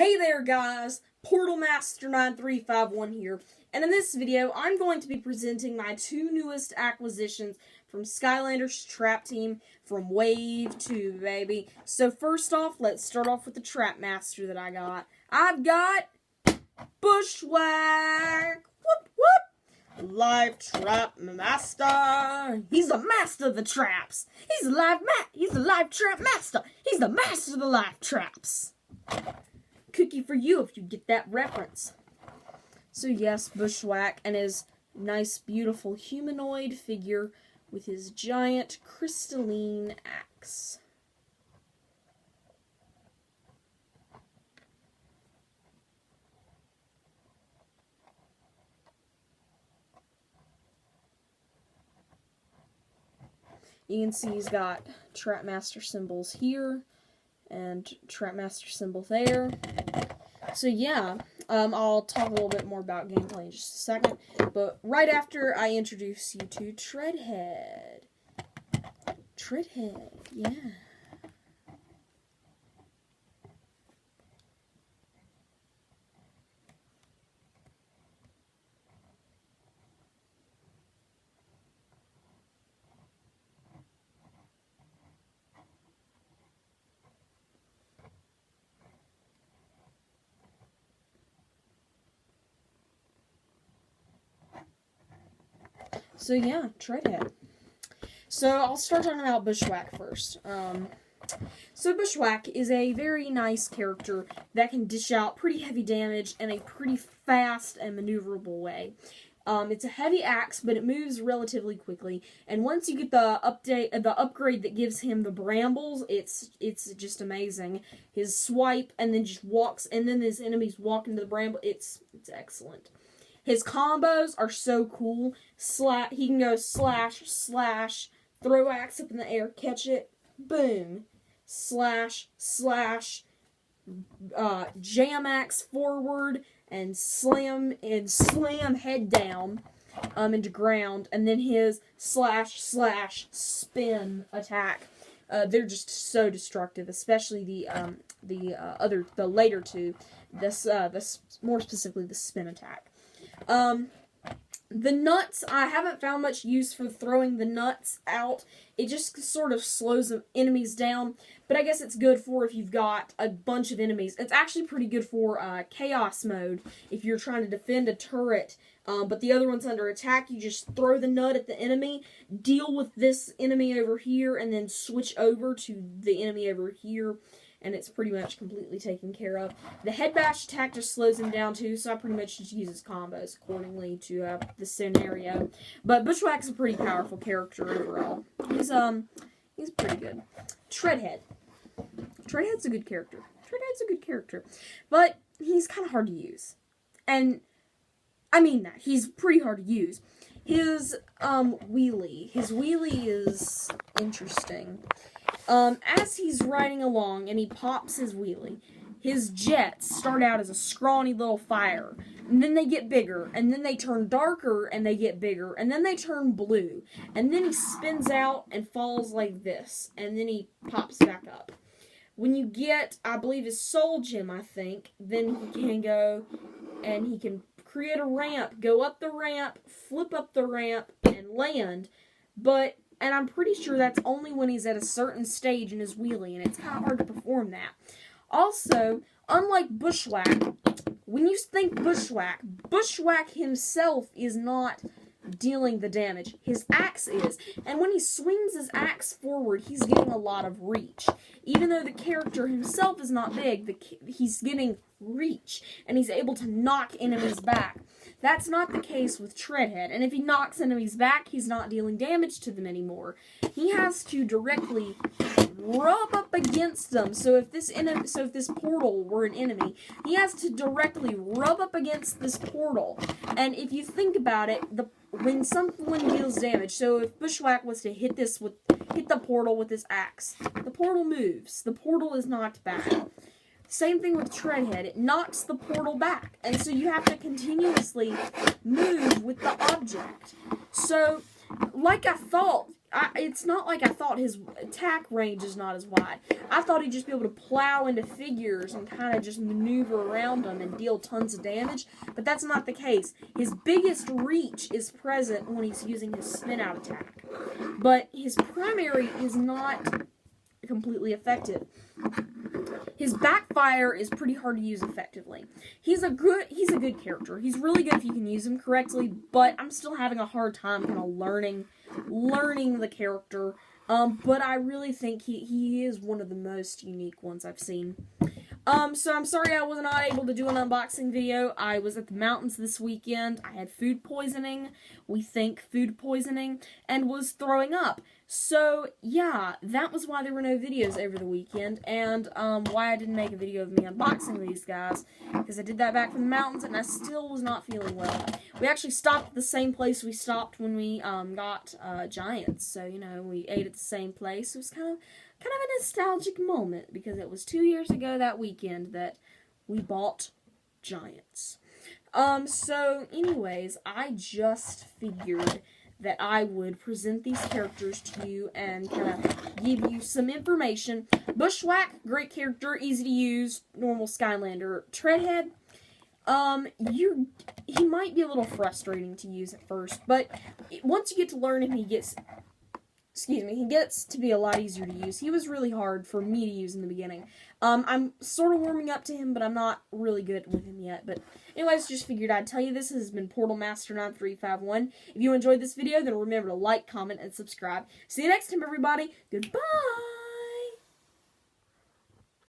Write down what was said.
Hey there guys, Portal Master 9351 here, and in this video I'm going to be presenting my two newest acquisitions from Skylanders Trap Team from Wave 2, baby. So first off, let's start off with the Trap Master that I got. I've got Bushwhack! Whoop whoop! Live Trap Master! He's the master of the traps! He's the live trap master! He's the master of the live traps! Cookie for you if you get that reference. So yes, Bushwhack and his nice, beautiful humanoid figure with his giant crystalline axe. You can see he's got Trapmaster symbols here and Trapmaster symbol there. So yeah, I'll talk a little bit more about gameplay in just a second, but right after I introduce you to Treadhead. Treadhead, yeah. So yeah, Treadhead. So I'll start talking about Bushwhack first. So Bushwhack is a very nice character that can dish out pretty heavy damage in a pretty fast and maneuverable way. It's a heavy axe, but it moves relatively quickly. And once you get the upgrade that gives him the brambles, it's just amazing. His swipe and then just walks, and then his enemies walk into the bramble. It's excellent. His combos are so cool. He can go slash, slash, throw axe up in the air, catch it, boom, slash, slash, jam axe forward, and slam head down into ground, and then his slash, slash, spin attack. They're just so destructive, especially the later two. This more specifically the spin attack. The nuts, I haven't found much use for throwing the nuts out. It just sort of slows the enemies down, but I guess it's good for if you've got a bunch of enemies. It's actually pretty good for chaos mode if you're trying to defend a turret, but the other one's under attack. You just throw the nut at the enemy, deal with this enemy over here, and then switch over to the enemy over here. And it's pretty much completely taken care of. The head bash attack just slows him down too, so I pretty much just use his combos accordingly to the scenario. But Bushwhack's a pretty powerful character overall. He's pretty good. Treadhead. Treadhead's a good character. Treadhead's a good character. But he's kind of hard to use. And I mean that. He's pretty hard to use. His wheelie. His wheelie is interesting. As he's riding along and he pops his wheelie, his jets start out as a scrawny little fire, and then they get bigger, and then they turn darker and they get bigger, and then they turn blue, and then he spins out and falls like this, and then he pops back up. When you get, I believe his soul gem, then he can go and he can create a ramp, go up the ramp, flip up the ramp, and land, and I'm pretty sure that's only when he's at a certain stage in his wheelie, and it's kind of hard to perform that. Also, unlike Bushwhack, when you think Bushwhack, Bushwhack himself is not dealing the damage. His axe is. And when he swings his axe forward, he's getting a lot of reach. Even though the character himself is not big, he's getting reach, and he's able to knock enemies back. That's not the case with Treadhead, and if he knocks enemies back, he's not dealing damage to them anymore. He has to directly rub up against them. So if this portal were an enemy, he has to directly rub up against this portal. And if you think about it, when someone deals damage, so if Bushwhack was to hit the portal with his axe, the portal moves. The portal is knocked back. Same thing with Treadhead. It knocks the portal back. And so you have to continuously move with the object. So like I thought, it's not like I thought his attack range is not as wide. I thought he'd just be able to plow into figures and kind of just maneuver around them and deal tons of damage, but that's not the case. His biggest reach is present when he's using his spin-out attack, but his primary is not completely effective. His backfire is pretty hard to use effectively. He's a good character. He's really good if you can use him correctly, but I'm still having a hard time kind of learning the character. But I really think he is one of the most unique ones I've seen. So I'm sorry I was not able to do an unboxing video. I was at the mountains this weekend. I had food poisoning. We think food poisoning, and was throwing up. So, yeah, that was why there were no videos over the weekend, and why I didn't make a video of me unboxing these guys, because I did that back from the mountains, and I still was not feeling well. We actually stopped at the same place we stopped when we got Giants, so, you know, we ate at the same place. It was kind of a nostalgic moment, because it was 2 years ago that weekend that we bought Giants. So, anyways, I just figured that I would present these characters to you and kind of give you some information. Bushwhack, great character, easy to use, normal Skylander. Treadhead, he might be a little frustrating to use at first, but once you get to learn him, he gets to be a lot easier to use. He was really hard for me to use in the beginning. I'm sort of warming up to him, but I'm not really good with him yet. But anyways, just figured I'd tell you this. This has been Portal Master 9351. If you enjoyed this video, then remember to like, comment, and subscribe. See you next time, everybody. Goodbye!